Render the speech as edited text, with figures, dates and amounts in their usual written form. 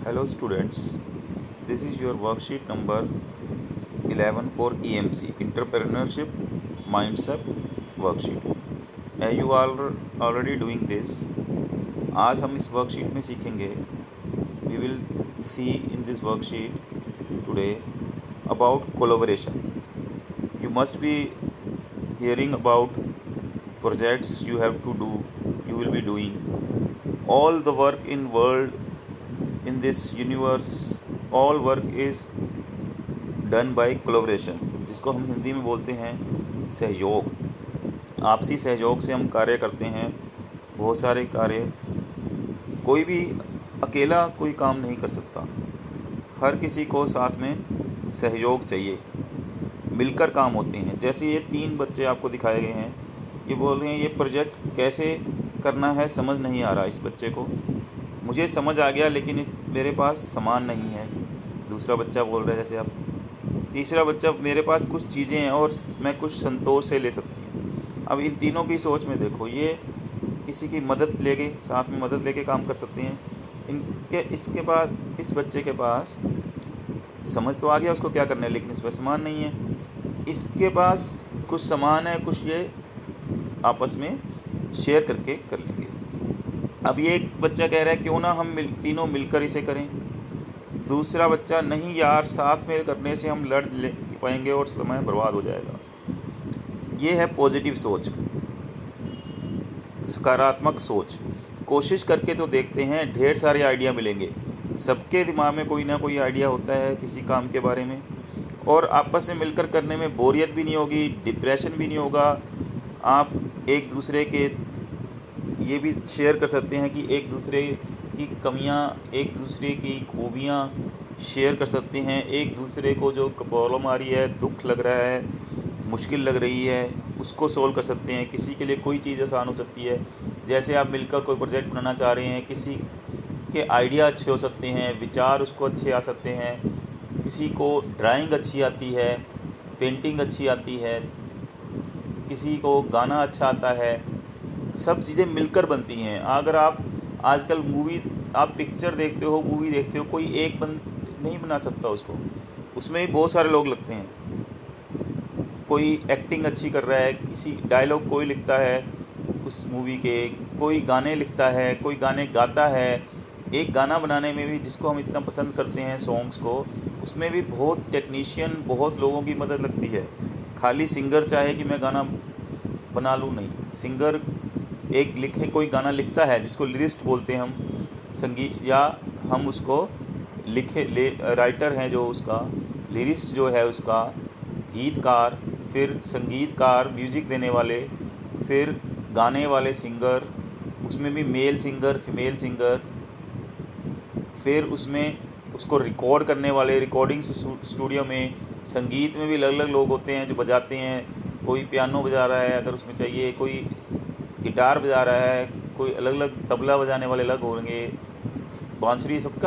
Hello students, this is your worksheet number 11 for EMC Entrepreneurship Mindset Worksheet. As you are already doing this, आज हम इस worksheet में सीखेंगे. We will see in this worksheet today about collaboration. You must be hearing about projects you have to do, you will be doing. All the work in world, in this universe, all work is done by collaboration, जिसको हम हिंदी में बोलते हैं सहयोग. आपसी सहयोग से हम कार्य करते हैं. बहुत सारे कार्य, कोई भी अकेला कोई काम नहीं कर सकता. हर किसी को साथ में सहयोग चाहिए, मिलकर काम होते हैं. जैसे ये 3 बच्चे आपको दिखाए गए हैं, ये बोल रहे हैं ये प्रोजेक्ट कैसे करना है समझ नहीं आ रहा. इस बच्चे को मुझे समझ आ गया लेकिन मेरे पास सामान नहीं है. दूसरा बच्चा बोल रहा है जैसे आप. तीसरा बच्चा मेरे पास कुछ चीज़ें हैं और मैं कुछ संतोष से ले सकती हूँ. अब इन तीनों की सोच में देखो, ये किसी की मदद लेके, साथ में मदद लेके काम कर सकते हैं. इसके बाद इस बच्चे के पास समझ तो आ गया उसको क्या करना है, लेकिन इस पर सामान नहीं है. इसके पास कुछ सामान है, कुछ ये आपस में शेयर करके कर लेंगे. अब ये एक बच्चा कह रहा है क्यों ना हम तीनों मिलकर इसे करें. दूसरा बच्चा नहीं यार, साथ में करने से हम लड़ ले पाएंगे और समय बर्बाद हो जाएगा. ये है पॉजिटिव सोच, सकारात्मक सोच. कोशिश करके तो देखते हैं, ढेर सारे आइडिया मिलेंगे. सबके दिमाग में कोई ना कोई आइडिया होता है किसी काम के बारे में, और आपस में मिलकर करने में बोरियत भी नहीं होगी, डिप्रेशन भी नहीं होगा. आप एक दूसरे के ये भी शेयर कर सकते हैं कि एक दूसरे की कमियां, एक दूसरे की खूबियां शेयर कर सकते हैं. एक दूसरे को जो प्रॉब्लम आ रही है, दुख लग रहा है, मुश्किल लग रही है, उसको सोल्व कर सकते हैं. किसी के लिए कोई चीज़ आसान हो सकती है. जैसे आप मिलकर कोई प्रोजेक्ट बनाना चाह रहे हैं, किसी के आइडिया अच्छे हो सकते हैं, विचार उसको अच्छे आ सकते हैं. किसी को ड्राइंग अच्छी आती है, पेंटिंग अच्छी आती है, किसी को गाना अच्छा आता है. सब चीज़ें मिलकर बनती हैं. अगर आप आजकल आप पिक्चर देखते हो, मूवी देखते हो, कोई एक नहीं बना सकता उसको. उसमें भी बहुत सारे लोग लगते हैं. कोई एक्टिंग अच्छी कर रहा है, किसी डायलॉग कोई लिखता है उस मूवी के, कोई गाने लिखता है, कोई गाने गाता है. एक गाना बनाने में भी, जिसको हम इतना पसंद करते हैं सॉन्ग्स को, उसमें भी बहुत टेक्नीशियन, बहुत लोगों की मदद लगती है. खाली सिंगर चाहे कि मैं गाना बना लूँ, नहीं. सिंगर एक लिखे, कोई गाना लिखता है जिसको लिरिस्ट बोलते हैं हम, संगीत, या हम उसको राइटर हैं जो उसका, लिरिस्ट जो है उसका, गीतकार, फिर संगीतकार, म्यूज़िक देने वाले, फिर गाने वाले सिंगर, उसमें भी मेल सिंगर, फीमेल सिंगर, फिर उसमें उसको रिकॉर्ड करने वाले, रिकॉर्डिंग स्टूडियो में. संगीत में भी अलग अलग लोग होते हैं जो बजाते हैं. कोई पियानो बजा रहा है अगर उसमें चाहिए, कोई गिटार बजा रहा है, कोई अलग अलग तबला बजाने वाले अलग होंगे, बांसुरी, सबका